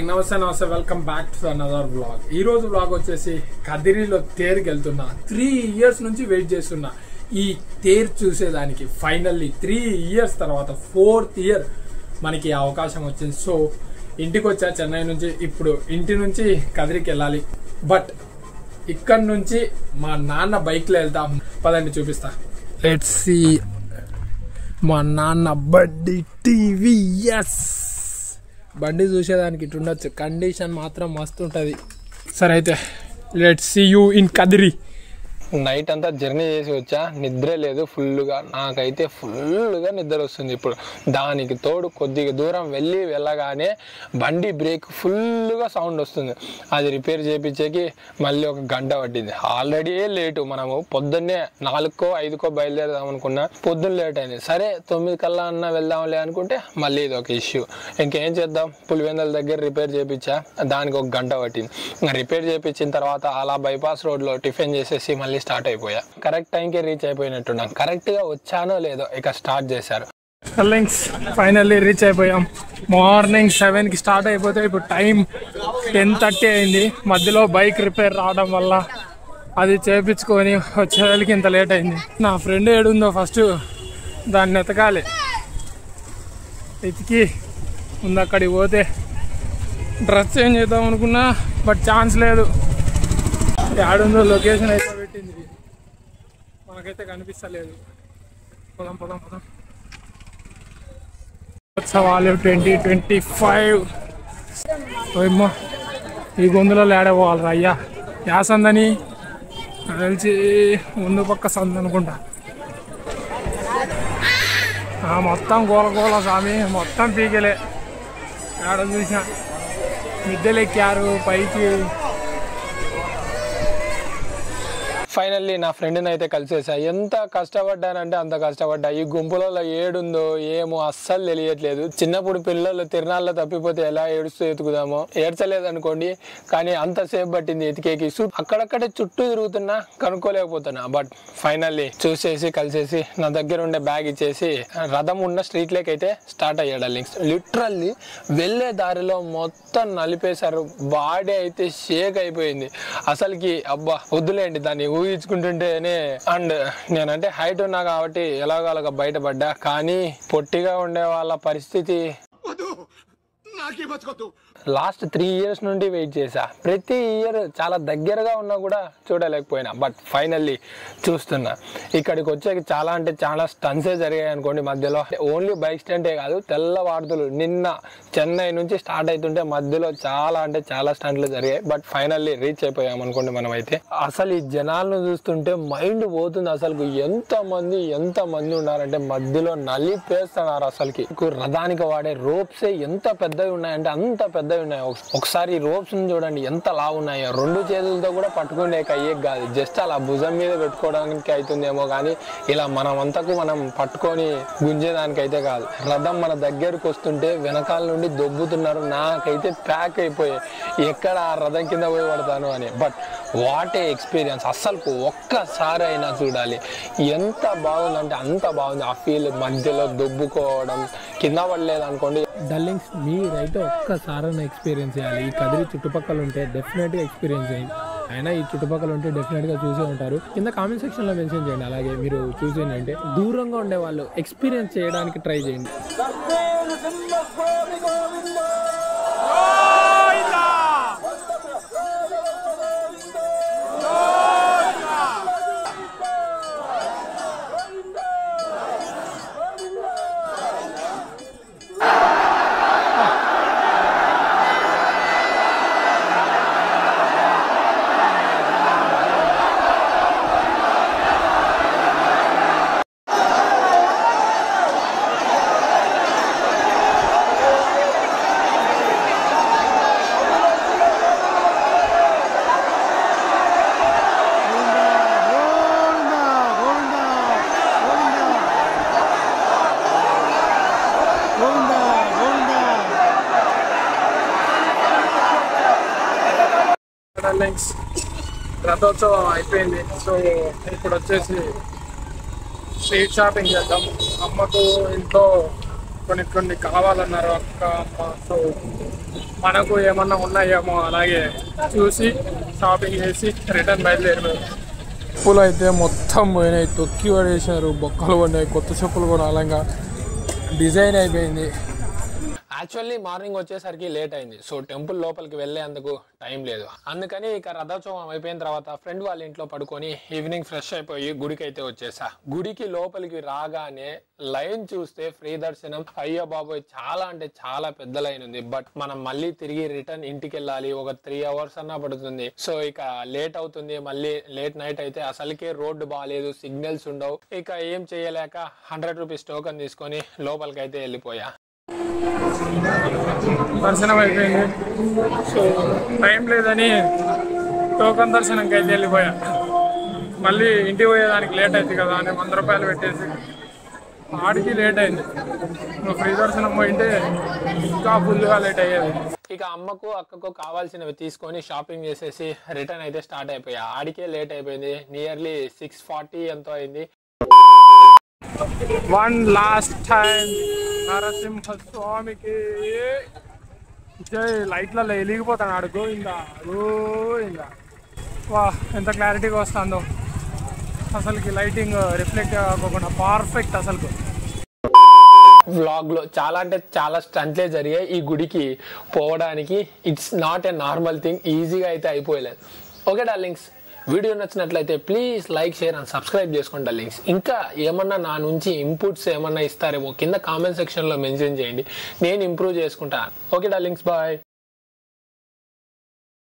నమస్తే welcome back to another vlog. ఈ రోజు వ్లాగ్ వచ్చేసి కదిరిలో తేరుకి వెళ్తున్నా. 3 years నుంచి వెయిట్ చేస్తున్నా ఈ తేరు చూసేదానికి. ఫైనల్లీ 3 years తర్వాత 4th year మనకి అవకాశం వచ్చింది. సో ఇంటికి వచ్చా చెన్నై నుంచి. ఇప్పుడు ఇంటి నుంచి కదిరికి వెళ్ళాలి. బట్ ఇక్కడ నుంచి మా నాన్న బైక్ లో వెళ్తాం. పదండి చూపిస్తా. లెట్స్ సీ మా నాన్న బండి టీవీఎస్. బండి చూసేదానికి ఇటు ఉండొచ్చు, కండిషన్ మాత్రం మస్తు ఉంటుంది. సరే అయితే let's see you in Kadiri. Night అంతా జర్నీ చేసి వచ్చా, నిద్రే లేదు ఫుల్గా. నాకైతే ఫుల్గా నిద్ర వస్తుంది ఇప్పుడు. దానికి తోడు కొద్దిగా దూరం వెళ్ళగానే బండి బ్రేక్ ఫుల్గా సౌండ్ వస్తుంది. అది రిపేర్ చేయించేకి మళ్ళీ 1 గంట పట్టింది. Already late. మనము పొద్దున్నే 4కో 5కో బయలుదేరదాం అనుకున్నా, పొద్దున్న లేట్ అయింది. సరే 9 కల్లా అన్న వెళ్దాంలే అనుకుంటే మళ్ళీ ఇది ఒక ఇష్యూ. ఇంకేం చేద్దాం, పులివెందుల దగ్గర రిపేర్ చేయించా, దానికి 1 గంట పట్టింది. రిపేర్ చేయించిన తర్వాత అలా బైపాస్ రోడ్లో టిఫిన్ చేసేసి మళ్ళీ స్టార్ట్ అయిపోయా. కరెక్ట్ టైంకి రీచ్ అయిపోయినట్టున్నాం. కరెక్ట్గా వచ్చానో లేదో ఇక స్టార్ట్ చేశారు. ఫైనల్లీ రీచ్ అయిపోయాం. మార్నింగ్ 7కి స్టార్ట్ అయిపోతే ఇప్పుడు టైం 10:30 అయింది. మధ్యలో బైక్ రిపేర్ రావడం వల్ల అది చేయించుకొని వచ్చేవాళ్ళకి ఇంత లేట్ అయింది. నా ఫ్రెండ్ ఏడుందో ఫస్ట్ దాన్ని ఎతకాలి. ఎతికి ముందు అక్కడికి పోతే డ్రెస్ చేంజ్ చేద్దాం అనుకున్నా, బట్ ఛాన్స్ లేదు. ఆడుందో లొకేషన్ అయితే పెట్టింది, మనకైతే కనిపిస్తలేదు. పోదాం. ఉత్సవాలు 2025. ఏమో ఈ గొంతులలో ఆడపోవాలి అయ్యా. యా సందని తెలిసి ముందు పక్క సంద అనుకుంటా. మొత్తం గోల స్వామి, మొత్తం పీకలే. ఆడ చూసిన మిద్దెలెక్కారు పైకి. ఫైనల్లీ నా ఫ్రెండ్ని అయితే కలిసేసా. ఎంత కష్టపడ్డానంటే అంత కష్టపడ్డా. ఈ గుంపులలో ఏడుందో ఏమో అస్సలు తెలియట్లేదు. చిన్నప్పుడు పిల్లలు తిరణాల్లో తప్పిపోతే ఎలా ఏడుస్తూ ఎతుకుదామో, ఏడ్చలేదు అనుకోండి, కానీ అంతసేపు పట్టింది ఎతికేకి. అక్కడక్కడే చుట్టూ తిరుగుతున్నా, కనుక్కోలేకపోతున్నా. బట్ ఫైనల్లీ చూసేసి కలిసేసి నా దగ్గర ఉండే బ్యాగ్ ఇచ్చేసి రథం ఉన్న స్ట్రీట్ లేక్ అయితే స్టార్ట్ అయ్యాడు. లిటరల్లీ వెళ్ళే దారిలో మొత్తం నలిపేశారు. బాడీ అయితే షేక్ అయిపోయింది అసలుకి. అబ్బా వద్దులేండి దాన్ని ఊహించుకుంటుంటేనే. అండ్ నేనంటే హైట్ ఉన్నా కాబట్టి ఎలాగోలాగా బయటపడ్డా. కానీ పొట్టిగా ఉండే వాళ్ళ పరిస్థితి లాస్ట్ 3 years నుండి వెయిట్ చేశా. ప్రతి ఇయర్ చాలా దగ్గరగా ఉన్నా కూడా చూడలేకపోయినా. బట్ ఫైనల్లీ చూస్తున్నా. ఇక్కడికి వచ్చేకి చాలా అంటే చాలా స్టంట్సే జరిగాయి అనుకోండి మధ్యలో. ఓన్లీ బైక్ స్టంటే కాదు, తెల్లవార్దులు నిన్న చెన్నై నుంచి స్టార్ట్ అవుతుంటే మధ్యలో చాలా అంటే చాలా స్టంట్లు జరిగాయి. బట్ ఫైనల్లీ రీచ్ అయిపోయాం అనుకోండి మనం అయితే. అసలు ఈ జనాలను చూస్తుంటే మైండ్ పోతుంది. అసలు ఎంతమంది ఉన్నారంటే మధ్యలో నలిపేస్తున్నారు అసలుకి. రథానికి వాడే రోప్సే ఎంత పెద్దవి ఉన్నాయంటే అంత పెద్దవి ఉన్నాయి. ఒకసారి రోప్స్ చూడండి ఎంత లావు ఉన్నాయో. 2 చేతులతో కూడా పట్టుకునే అయ్యేకి కాదు, జస్ట్ అలా భుజం మీద పెట్టుకోవడానికి అవుతుందేమో, కానీ ఇలా మనం పట్టుకొని గుంజేదానికి అయితే కాదు. రథం మన దగ్గరకు వస్తుంటే వెనకాల నుండి దొబ్బుతున్నారు. నాకైతే ప్యాక్ అయిపోయాయి ఎక్కడ ఆ రథం కింద పోయి పడతాను అని. But what a experience. అస్సలు ఒక్కసారి అయినా చూడాలి. ఎంత బాగుందంటే అంత బాగుంది. ఆ ఫీల్ మధ్యలో దొబ్బుకోవడం, కింద పడలేదు అనుకోండి. డల్లింగ్స్ మీరైతే ఒక్కసారైనా ఎక్స్పీరియన్స్ చేయాలి. ఈ కదిరి చుట్టుపక్కల ఉంటే డెఫినెట్గా ఎక్స్పీరియన్స్ చేయండి. అయినా ఈ చుట్టుపక్కల ఉంటే డెఫినెట్గా చూసే ఉంటారు. కింద కామెంట్ సెక్షన్లో మెన్షన్ చేయండి. అలాగే మీరు చూసేయండి అంటే దూరంగా ఉండే వాళ్ళు ఎక్స్పీరియన్స్ చేయడానికి ట్రై చేయండి. రథోత్సవం అయిపోయింది. సో ఇప్పుడు వచ్చేసి స్ట్రీట్ షాపింగ్ చేద్దాం. అమ్మకు ఇంట్లో కొన్ని కావాలన్నారు అక్క అమ్మ. సో మనకు ఏమన్నా ఉన్నాయేమో అలాగే చూసి షాపింగ్ చేసి రిటర్న్ బయలుదేరిపోయాం. చెప్పులు అయితే మొత్తం పోయినాయి, తొక్కి పడేసారు, బొక్కలు పడినాయి. కొత్త చెప్పులు కూడా అలాగా డిజైన్ అయిపోయింది. యాక్చువల్లీ మార్నింగ్ వచ్చేసరికి లేట్ అయింది, సో టెంపుల్ లోపలికి వెళ్ళేందుకు టైం లేదు. అందుకని ఇక రథోత్సవం అయిపోయిన తర్వాత ఫ్రెండ్ వాళ్ళ ఇంట్లో పడుకొని ఈవినింగ్ ఫ్రెష్ అయిపోయి గుడికి అయితే వచ్చేసా. గుడికి లోపలికి రాగానే లైన్ చూస్తే ఫ్రీ దర్శనం. అయ్యో బాబోయ్, చాలా అంటే చాలా పెద్ద లైన్ ఉంది. బట్ మనం మళ్ళీ తిరిగి రిటర్న్ ఇంటికి వెళ్ళాలి, ఒక 3 hours అన్నా పడుతుంది. సో ఇక లేట్ అవుతుంది. మళ్ళీ లేట్ నైట్ అయితే అసలుకే రోడ్డు బాగాలేదు, సిగ్నల్స్ ఉండవు. ఇక ఏం చేయలేక 100 rupees టోకెన్ తీసుకొని లోపలికి అయితే వెళ్ళిపోయా. దర్శనం అయిపోయింది, సో టైం లేదని టోకన్ దర్శనంకి అయితే వెళ్ళిపోయా. మళ్ళీ ఇంటికి పోయేదానికి లేట్ అవుతుంది కదా అని 100 రూపాయలు పెట్టేసి ఆడికి లేట్ అయింది. ఫ్రీ దర్శనం పోయింటే ఇంకా ఫుల్గా లేట్ అయ్యేది. ఇక అమ్మకు అక్కకు కావాల్సినవి తీసుకొని షాపింగ్ చేసేసి రిటర్న్ అయితే స్టార్ట్ అయిపోయా. ఆడికే లేట్ అయిపోయింది, నియర్లీ 6:40 ఎంతో అయింది. వన్ లాస్ట్ టైం నరసింహ స్వామికి లైట్లలో వెలిగిపోతాను ఆడు. గోవిందా గోవిందా. వా, ఎంత క్లారిటీగా వస్తుందో అసలుకి. లైటింగ్ రిఫ్లెక్ట్ కాకుండా పర్ఫెక్ట్. అసలు వ్లాగ్లో చాలా అంటే చాలా స్టంట్లే జరిగాయి. ఈ గుడికి పోవడానికి it's not a normal thing, ఈజీగా అయితే అయిపోయలేదు. ఓకే డార్లింగ్స్, వీడియో నచ్చినట్లయితే please like, share and subscribe చేసుకోండి డార్లింగ్స్. ఇంకా ఏమన్నా నా నుంచి ఇన్పుట్స్ ఏమన్నా ఇస్తారేమో కింద కామెంట్ సెక్షన్లో మెన్షన్ చేయండి, నేను ఇంప్రూవ్ చేసుకుంటాను. Okay darlings, bye.